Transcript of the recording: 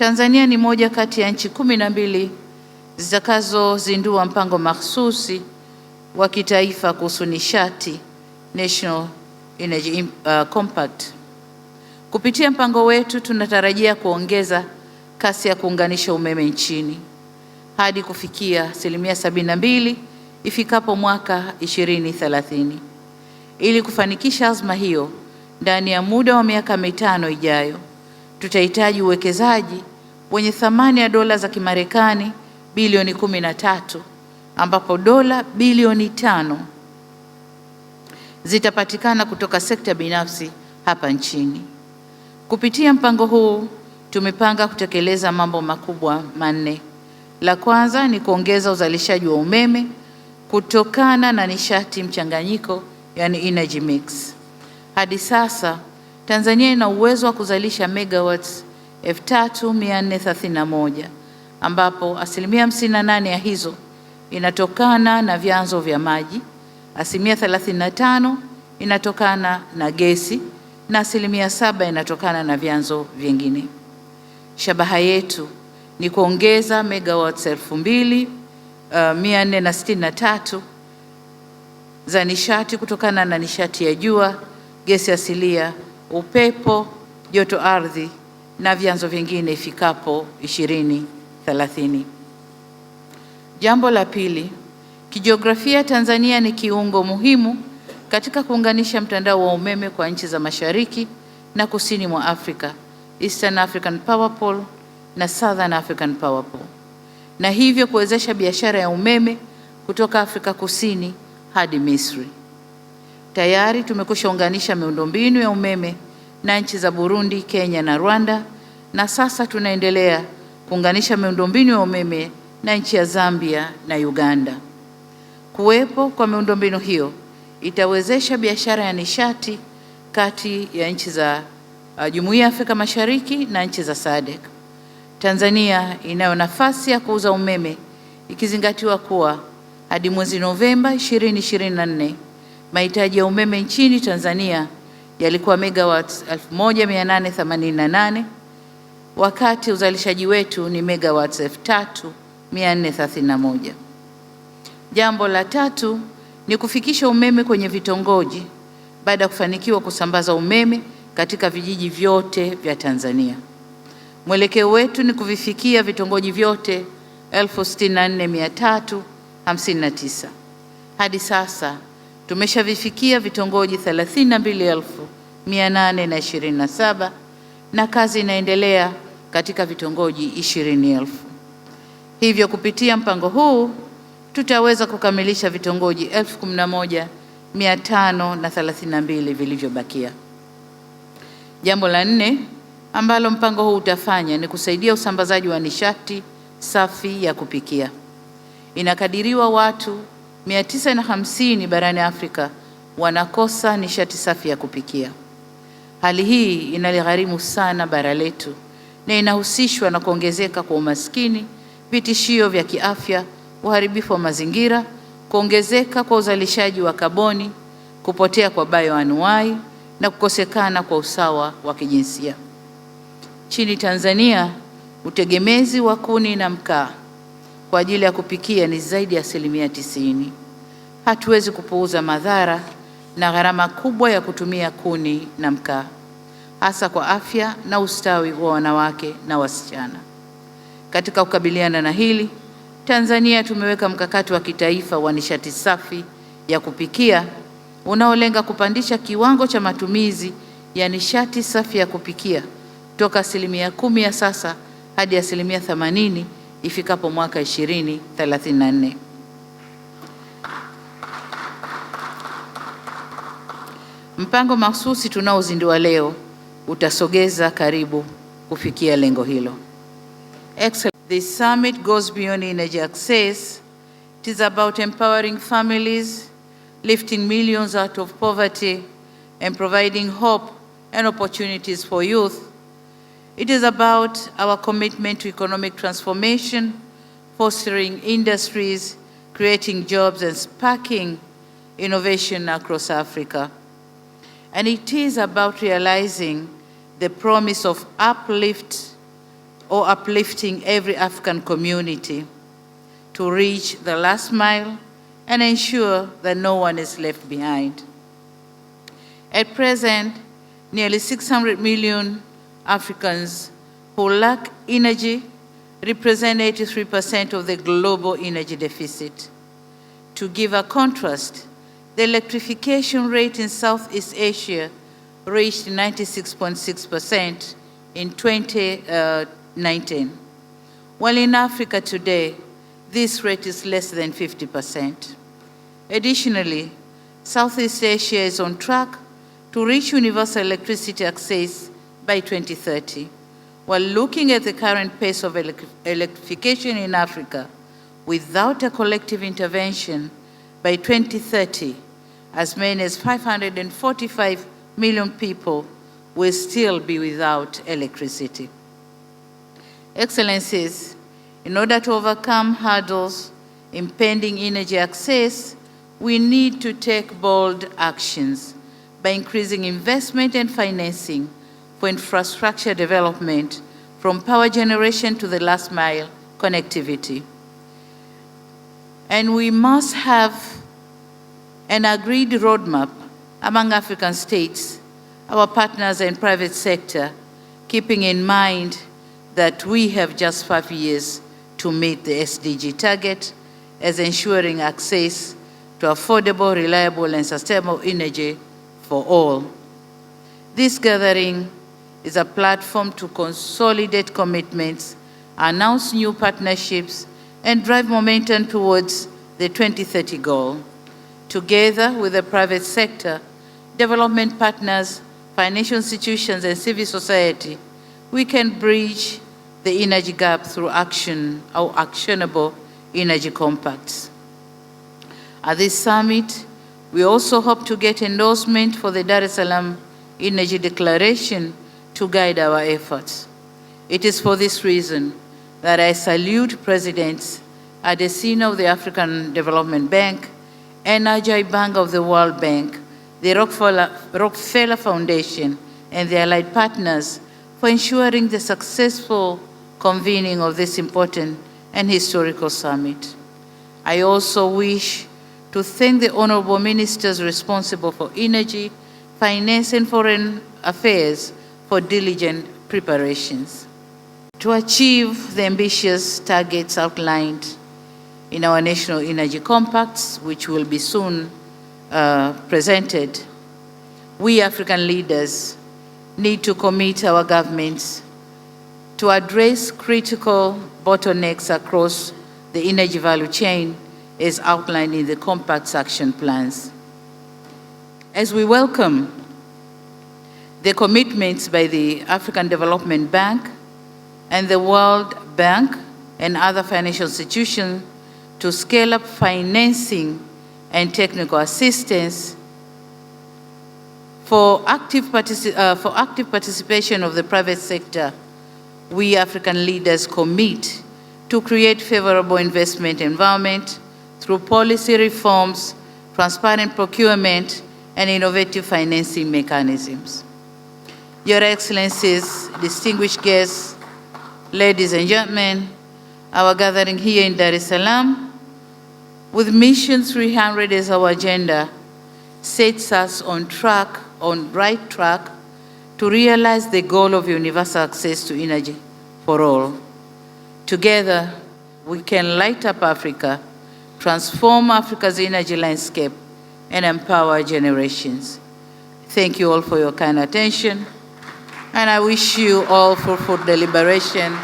Tanzania ni moja kati ya nchi 12 zitakazozindua mpango mahsusi wa kitaifa kuhusu nishati, National Energy Compact. Kupitia mpango wetu tunatarajia kuongeza kasi ya kuunganisha umeme nchini hadi kufikia 72% ifikapo mwaka 2030. Ili kufanikisha azma hiyo, ndani ya muda wa miaka 5 ijayo, tutahitaji uwekezaji wenye thamani ya dola za Kimarekani bilioni 13, ambapo dola bilioni 5 zitapatikana kutoka sekta binafsi hapa nchini. Kupitia mpango huu tumepanga kutekeleza mambo makubwa manne. La kwanza ni kuongeza uzalishaji wa umeme kutokana na nishati mchanganyiko, yani energy mix. Hadi sasa Tanzania ina uwezo wa kuzalisha megawatts 3431, ambapo 58% ya hizo inatokana na vyanzo vya maji, 35% inatokana na gesi na 7% inatokana na vyanzo vingine. Shabaha yetu ni kuongeza megawatts 2463 za nishati kutokana na nishati ya jua, gesi asilia, upepo, joto ardhi na vyanzo vingine ifikapo 2030. Jambo la pili, kijiografia Tanzania ni kiungo muhimu katika kuunganisha mtandao wa umeme kwa nchi za Mashariki na Kusini mwa Afrika, Eastern African Power Pool na Southern African Power Pool, na hivyo kuwezesha biashara ya umeme kutoka Afrika Kusini hadi Misri. Tayari tumekwisha unganisha miundombinu ya umeme na nchi za Burundi, Kenya na Rwanda, na sasa tunaendelea kuunganisha miundombinu ya umeme na nchi ya Zambia na Uganda. Kuwepo kwa miundombinu hiyo itawezesha biashara ya nishati kati ya nchi za Jumuiya ya Afrika Mashariki na nchi za SADC. Tanzania inayo nafasi ya kuuza umeme ikizingatiwa kuwa hadi mwezi Novemba 2024 mahitaji ya umeme nchini Tanzania yalikuwa megawatts 1888, wakati uzalishaji wetu ni megawatts 3431. Jambo la tatu ni kufikisha umeme kwenye vitongoji baada ya kufanikiwa kusambaza umeme katika vijiji vyote vya Tanzania. Mwelekeo wetu ni kuvifikia vitongoji vyote 64,359. Hadi sasa tumeshavifikia vitongoji 32,827 na kazi inaendelea katika vitongoji 20,000. Hivyo kupitia mpango huu tutaweza kukamilisha vitongoji 11,532 vilivyobakia. Jambo la 4 ambalo mpango huu utafanya ni kusaidia usambazaji wa nishati safi ya kupikia. Inakadiriwa watu 950 barani Afrika wanakosa nishati safi ya kupikia. Hali hii inaligharimu sana bara letu na inahusishwa na kuongezeka kwa umaskini, vitishio vya kiafya, uharibifu wa mazingira, kuongezeka kwa uzalishaji wa kaboni, kupotea kwa bioanuwai na kukosekana kwa usawa wa kijinsia. Nchini Tanzania, utegemezi wa kuni na mkaa kwa ajili ya kupikia ni zaidi ya 90%. Hatuwezi kupuuza madhara na gharama kubwa ya kutumia kuni na mkaa, hasa kwa afya na ustawi wa wanawake na wasichana. Katika kukabiliana na hili, Tanzania tumeweka mkakati wa kitaifa wa nishati safi ya kupikia unaolenga kupandisha kiwango cha matumizi ya nishati safi ya kupikia kutoka 10% ya sasa hadi 80% ifikapo mwaka 2034. Mpango mahsusi tunaozindua leo utasogeza karibu kufikia lengo hilo. This summit goes beyond energy access. It is about empowering families, lifting millions out of poverty, and providing hope and opportunities for youth. It is about our commitment to economic transformation, fostering industries, creating jobs, and sparking innovation across Africa. And it is about realizing the promise of uplift or uplifting every African community to reach the last mile and ensure that no one is left behind. At present, nearly 600 million Africans who lack energy represent 83% of the global energy deficit. To give a contrast, the electrification rate in Southeast Asia reached 96.6% in 2019, while in Africa today, this rate is less than 50%. Additionally, Southeast Asia is on track to reach universal electricity access by 2030. While looking at the current pace of electrification in Africa, without a collective intervention, by 2030, as many as 545 million people will still be without electricity. Excellencies, in order to overcome hurdles impeding energy access, we need to take bold actions by increasing investment and financing for infrastructure development, from power generation to the last mile connectivity. And we must have an agreed roadmap among African states, our partners and private sector, keeping in mind that we have just 5 years to meet the SDG target, as ensuring access to affordable, reliable, and sustainable energy for all. This gathering is a platform to consolidate commitments, announce new partnerships, and drive momentum towards the 2030 goal. Together with the private sector, development partners, financial institutions, and civil society, we can bridge the energy gap through actionable energy compacts. At this summit, we also hope to get endorsement for the Dar es Salaam Energy Declaration to guide our efforts. It is for this reason that I salute Presidents Adesina of the African Development Bank, and Ajay Banga of the World Bank, the Rockefeller Foundation, and the allied partners for ensuring the successful convening of this important and historical summit. I also wish to thank the honorable ministers responsible for energy, finance, and foreign affairs for diligent preparations. To achieve the ambitious targets outlined in our national energy compacts, which will be soon presented, we African leaders need to commit our governments to address critical bottlenecks across the energy value chain as outlined in the Compact's action plans. As we welcome the commitments by the African Development Bank and the World Bank and other financial institutions to scale up financing and technical assistance, for active participation of the private sector, we African leaders commit to create favorable investment environment through policy reforms, transparent procurement, and innovative financing mechanisms. Your Excellencies, distinguished guests, ladies and gentlemen, our gathering here in Dar es Salaam, with Mission 300 as our agenda, sets us on right track to realize the goal of universal access to energy for all. Together, we can light up Africa, transform Africa's energy landscape, and empower generations. Thank you all for your kind attention, and I wish you all fruitful deliberation